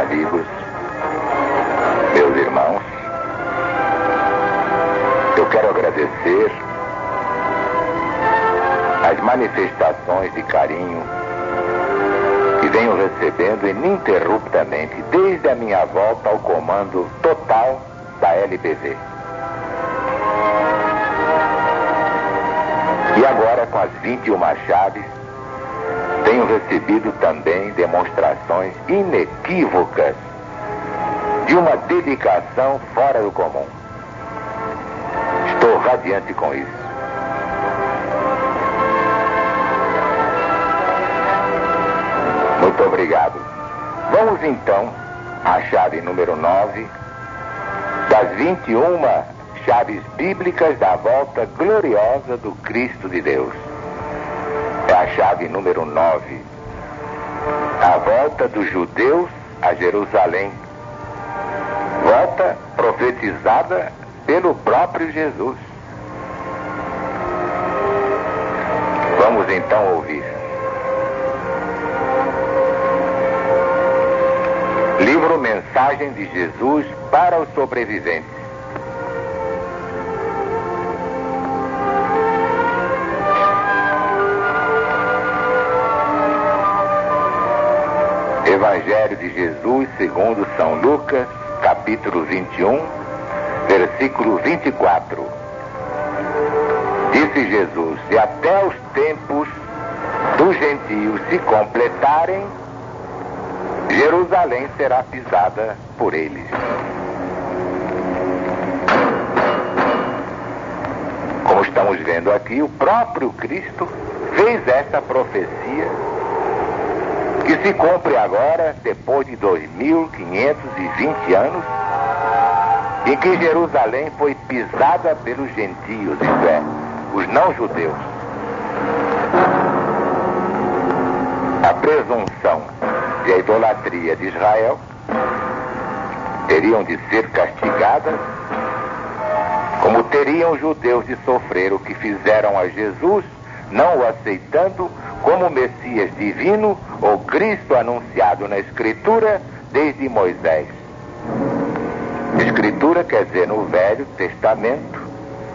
amigos, meus irmãos, eu quero agradecer as manifestações de carinho que venho recebendo ininterruptamente desde a minha volta ao comando total da LBV. E agora, com as 21 chaves, tenho recebido também demonstrações inequívocas de uma dedicação fora do comum. Estou radiante com isso. Muito obrigado. Vamos então à chave número 9 das 21 chaves bíblicas da volta gloriosa do Cristo de Deus. É a chave número 9. A volta dos judeus a Jerusalém. Volta profetizada pelo próprio Jesus. Vamos então ouvir. Livro Mensagem de Jesus para os sobreviventes. Evangelho de Jesus segundo São Lucas, capítulo 21, versículo 24. Disse Jesus: e até os tempos dos gentios se completarem, Jerusalém será pisada por eles. Como estamos vendo aqui, o próprio Cristo fez essa profecia que se cumpre agora, depois de 2520 anos, em que Jerusalém foi pisada pelos gentios, isto é, os não-judeus. A presunção e a idolatria de Israel teriam de ser castigadas, como teriam os judeus de sofrer o que fizeram a Jesus, não o aceitando como Messias divino ou Cristo anunciado na Escritura desde Moisés. Escritura quer dizer no Velho Testamento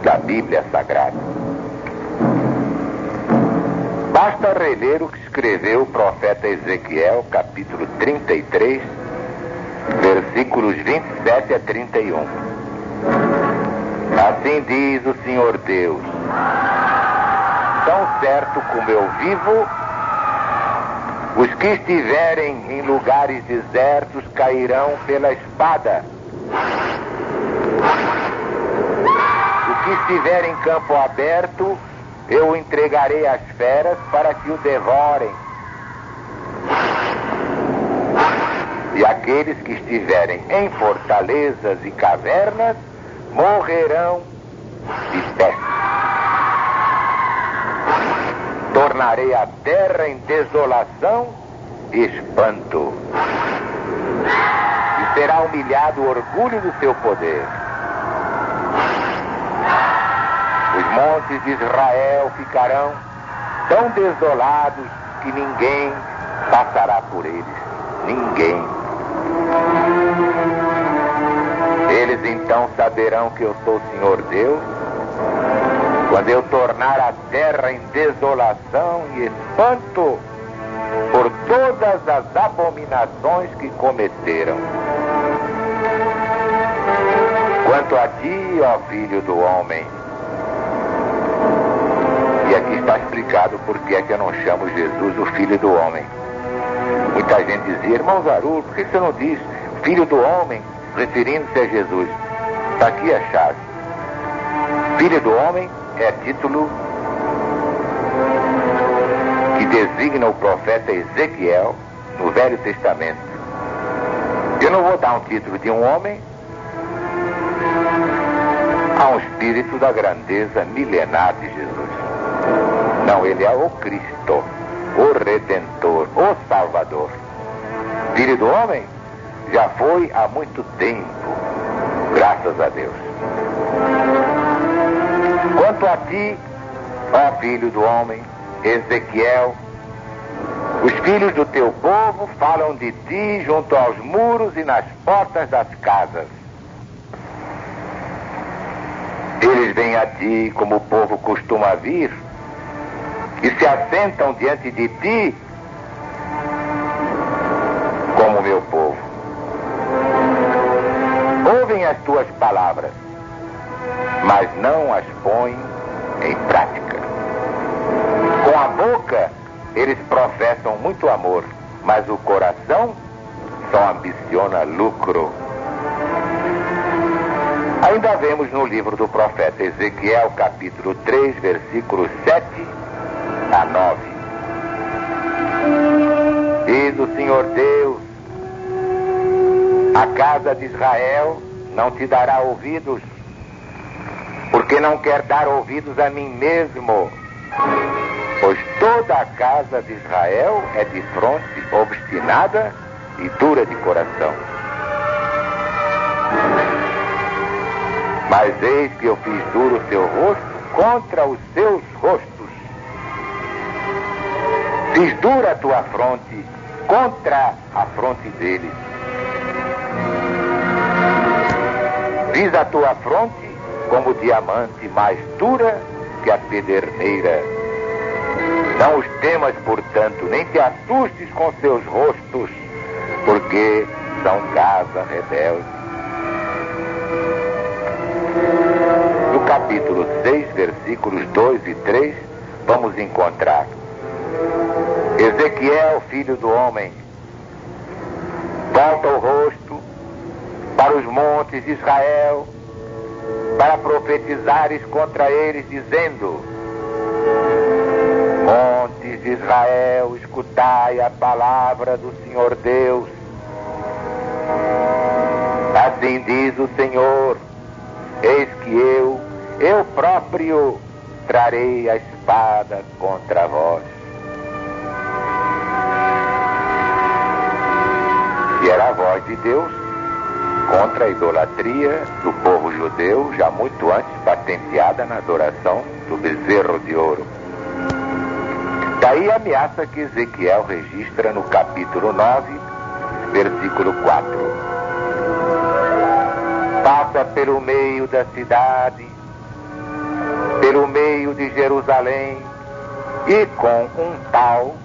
da Bíblia Sagrada. Basta reler o que escreveu o profeta Ezequiel, capítulo 33, versículos 27 a 31. Assim diz o Senhor Deus: tão certo como eu vivo, os que estiverem em lugares desertos cairão pela espada. O que estiver em campo aberto, eu entregarei às feras para que o devorem. E aqueles que estiverem em fortalezas e cavernas morrerão de peste. Tornarei a terra em desolação e espanto. E será humilhado o orgulho do seu poder. Os montes de Israel ficarão tão desolados que ninguém passará por eles. Ninguém. Eles então saberão que eu sou o Senhor Deus, quando eu tornar a terra em desolação e espanto por todas as abominações que cometeram. Quanto a ti, ó filho do homem, e aqui está explicado por que é que eu não chamo Jesus o filho do homem. Muita gente dizia: irmão Zarulo, por que você não diz filho do homem, referindo-se a Jesus? Está aqui a chave. Filho do homem é título que designa o profeta Ezequiel no Velho Testamento. Eu não vou dar um título de um homem a um espírito da grandeza milenar de Jesus. Não, ele é o Cristo, o Redentor, o Salvador. Filho do homem já foi há muito tempo, graças a Deus. Quanto a ti, ó filho do homem, Ezequiel, Os filhos do teu povo falam de ti junto aos muros e nas portas das casas. Eles vêm a ti como o povo costuma vir e se assentam diante de ti como meu povo. Ouvem as tuas palavras, mas não as põem em prática. Com a boca, eles professam muito amor, mas o coração só ambiciona lucro. Ainda vemos no livro do profeta Ezequiel, capítulo 3, versículos 7 a 9. Diz o Senhor Deus: a casa de Israel não te dará ouvidos, porque não quer dar ouvidos a mim mesmo. Pois toda a casa de Israel é de fronte obstinada e dura de coração. Mas eis que eu fiz duro o seu rosto contra os seus rostos. Fiz dura a tua fronte contra a fronte deles. Fiz a tua fronte como diamante, mais dura que a pederneira. Não os temas, portanto, nem te assustes com seus rostos, porque são casa rebelde. No capítulo 6, versículos 2 e 3, vamos encontrar Ezequiel, filho do homem, volta o rosto para os montes de Israel, para profetizares contra eles, dizendo: montes de Israel, escutai a palavra do Senhor Deus. Assim diz o Senhor: eis que eu próprio trarei a espada contra vós. E era a voz de Deus contra a idolatria do povo judeu, já muito antes patenteada na adoração do bezerro de ouro. Daí a ameaça que Ezequiel registra no capítulo 9, versículo 4. Passa pelo meio da cidade, pelo meio de Jerusalém, e com um tal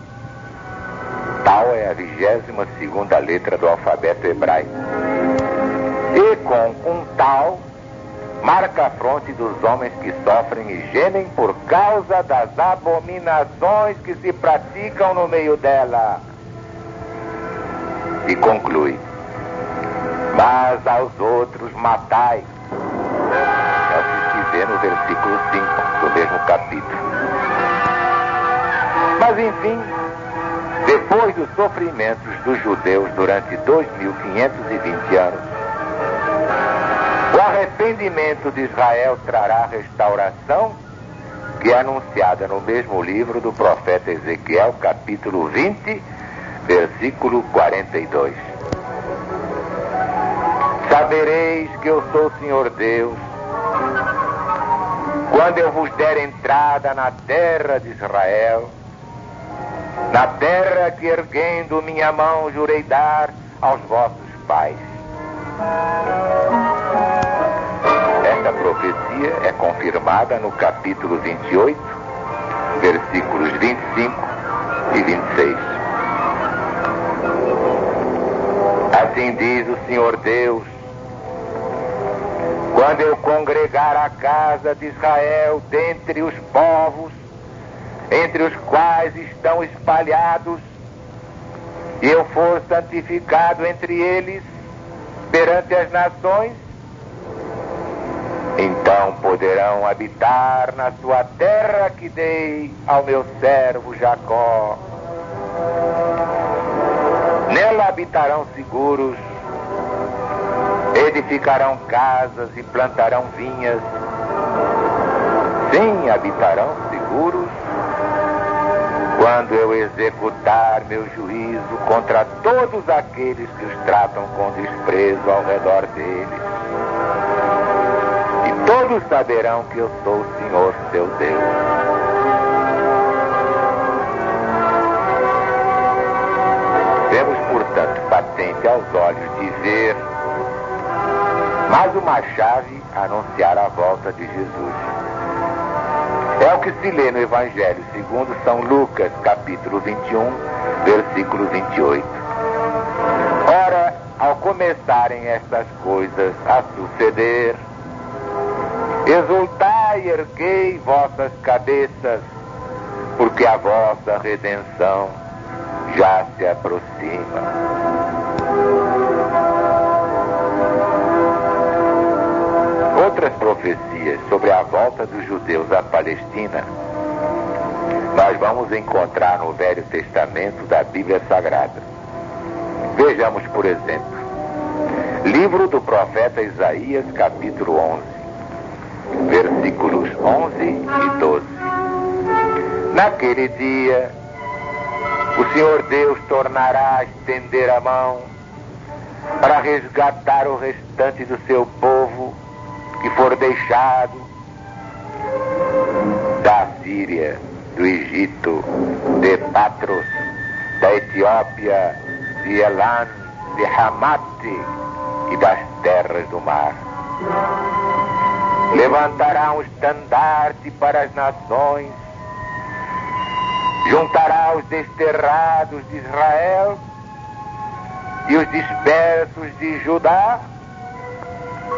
é a 22ª letra do alfabeto hebraico, e com um tal marca a fronte dos homens que sofrem e gemem por causa das abominações que se praticam no meio dela. E conclui: mas aos outros matai. É o que se vê no versículo 5 do mesmo capítulo. Mas enfim, depois dos sofrimentos dos judeus durante 2520 anos, o arrependimento de Israel trará a restauração, que é anunciada no mesmo livro do profeta Ezequiel, capítulo 20, versículo 42. Sabereis que eu sou o Senhor Deus, quando eu vos der entrada na terra de Israel, na terra que erguendo minha mão jurei dar aos vossos pais. Esta profecia é confirmada no capítulo 28, versículos 25 e 26. Assim diz o Senhor Deus: quando eu congregar a casa de Israel dentre os povos, entre os quais estão espalhados, e eu for santificado entre eles perante as nações, então poderão habitar na sua terra que dei ao meu servo Jacó. Nela habitarão seguros, edificarão casas e plantarão vinhas. Sim, habitarão seguros quando eu executar meu juízo contra todos aqueles que os tratam com desprezo ao redor deles. E todos saberão que eu sou o Senhor seu Deus. Vemos, portanto, patente aos olhos de ver mais uma chave a anunciar a volta de Jesus. É o que se lê no Evangelho segundo São Lucas, capítulo 21, versículo 28. Ora, ao começarem estas coisas a suceder, exultai e erguei vossas cabeças, porque a vossa redenção já se aproxima. Outras profecias sobre a volta dos judeus à Palestina nós vamos encontrar no Velho Testamento da Bíblia Sagrada. Vejamos, por exemplo, livro do profeta Isaías, capítulo 11, versículos 11 e 12. Naquele dia, o Senhor Deus tornará a estender a mão para resgatar o restante do seu povo que for deixado da Síria, do Egito, de Patros, da Etiópia, de Elan, de Hamate e das terras do mar. Levantará um estandarte para as nações, juntará os desterrados de Israel e os dispersos de Judá,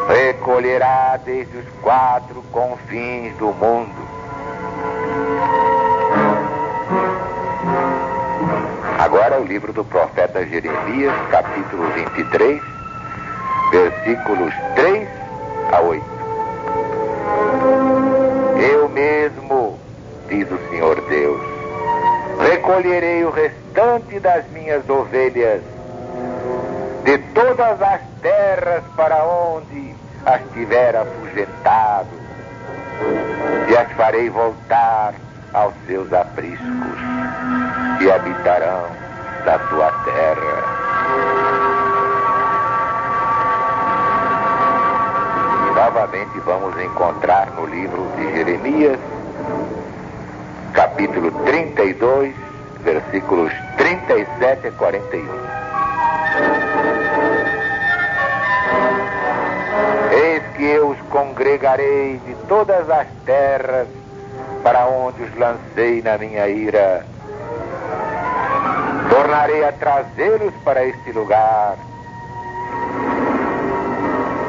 recolherá desde os 4 confins do mundo. Agora o livro do profeta Jeremias, capítulo 23, versículos 3 a 8. Eu mesmo, diz o Senhor Deus, recolherei o restante das minhas ovelhas de todas as terras para onde as tiver afugentado, e as farei voltar aos seus apriscos, e habitarão na sua terra. E novamente vamos encontrar no livro de Jeremias, capítulo 32, versículos 37 a 41. Eis que eu os congregarei de todas as terras para onde os lancei na minha ira. Tornarei a trazê-los para este lugar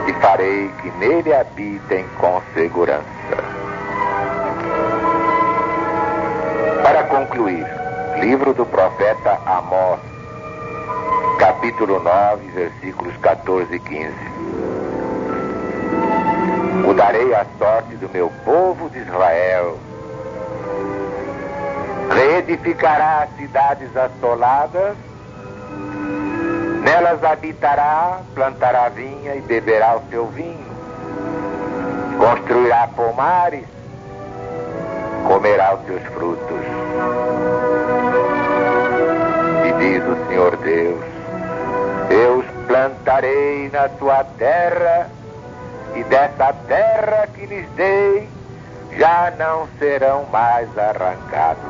e farei que nele habitem com segurança. Para concluir, livro do profeta Amós, capítulo 9, versículos 14 e 15. Mudarei a sorte do meu povo de Israel. Reedificará cidades assoladas, nelas habitará, plantará vinha e beberá o seu vinho. Construirá pomares, comerá os seus frutos. E diz o Senhor Deus, eu os plantarei na tua terra, e dessa terra que lhes dei, já não serão mais arrancados.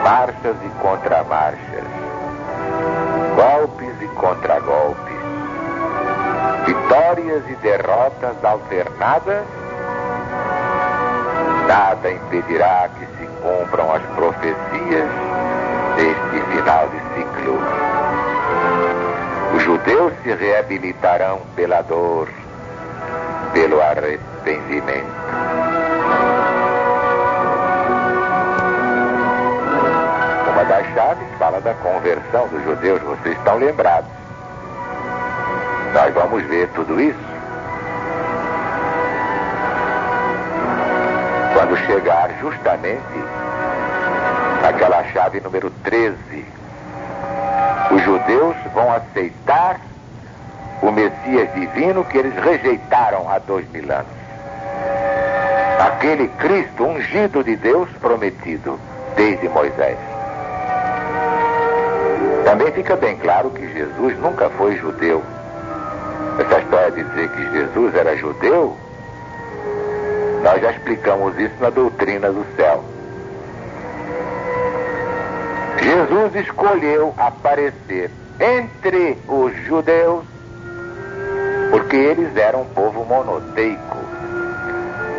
Marchas e contramarchas, golpes e contragolpes, vitórias e derrotas alternadas, nada impedirá que se cumpram as profecias deste final de ciclo. Os judeus se reabilitarão pela dor, pelo arrependimento. Uma das chaves fala da conversão dos judeus, vocês estão lembrados. Nós vamos ver tudo isso quando chegar justamente aquela chave número 13. Os judeus vão aceitar o Messias divino que eles rejeitaram há 2000 anos. Aquele Cristo ungido de Deus prometido desde Moisés. Também fica bem claro que Jesus nunca foi judeu. Essa história de dizer que Jesus era judeu, nós já explicamos isso na doutrina do céu. Jesus escolheu aparecer entre os judeus porque eles eram um povo monoteico.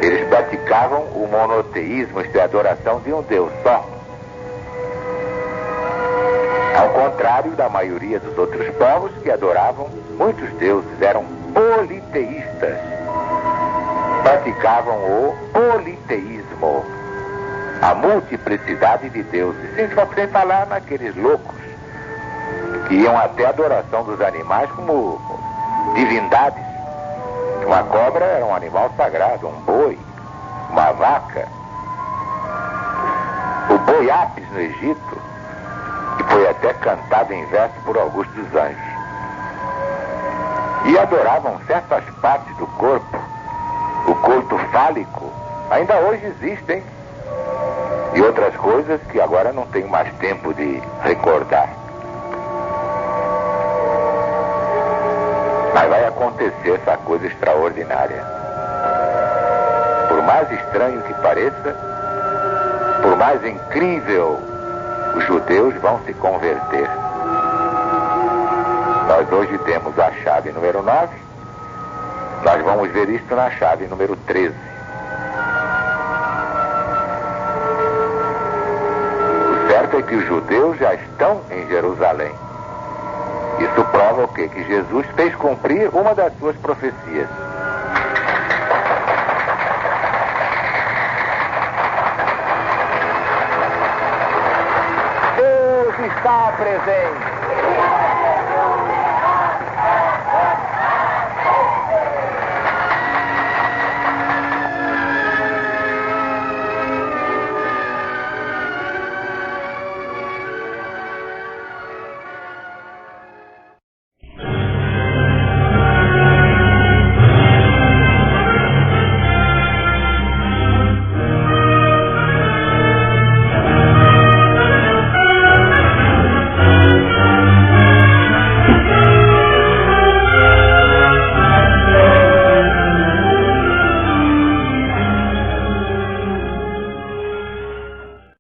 Eles praticavam o monoteísmo, isto é, a adoração de um Deus só. Ao contrário da maioria dos outros povos que adoravam muitos deuses, eram politeístas. Praticavam o politeísmo, a multiplicidade de deuses, sem falar naqueles loucos que iam até a adoração dos animais como divindades. Uma cobra era um animal sagrado, um boi, uma vaca. O boi Apis no Egito, que foi até cantado em verso por Augusto dos Anjos. E adoravam certas partes do corpo. O culto fálico ainda hoje existem. E outras coisas que agora não tenho mais tempo de recordar. Mas vai acontecer essa coisa extraordinária. Por mais estranho que pareça, por mais incrível, os judeus vão se converter. Nós hoje temos a chave número 9, nós vamos ver isto na chave número 13. O certo é que os judeus já estão em Jerusalém. Isso prova o quê? Que Jesus fez cumprir uma das suas profecias. Deus está presente.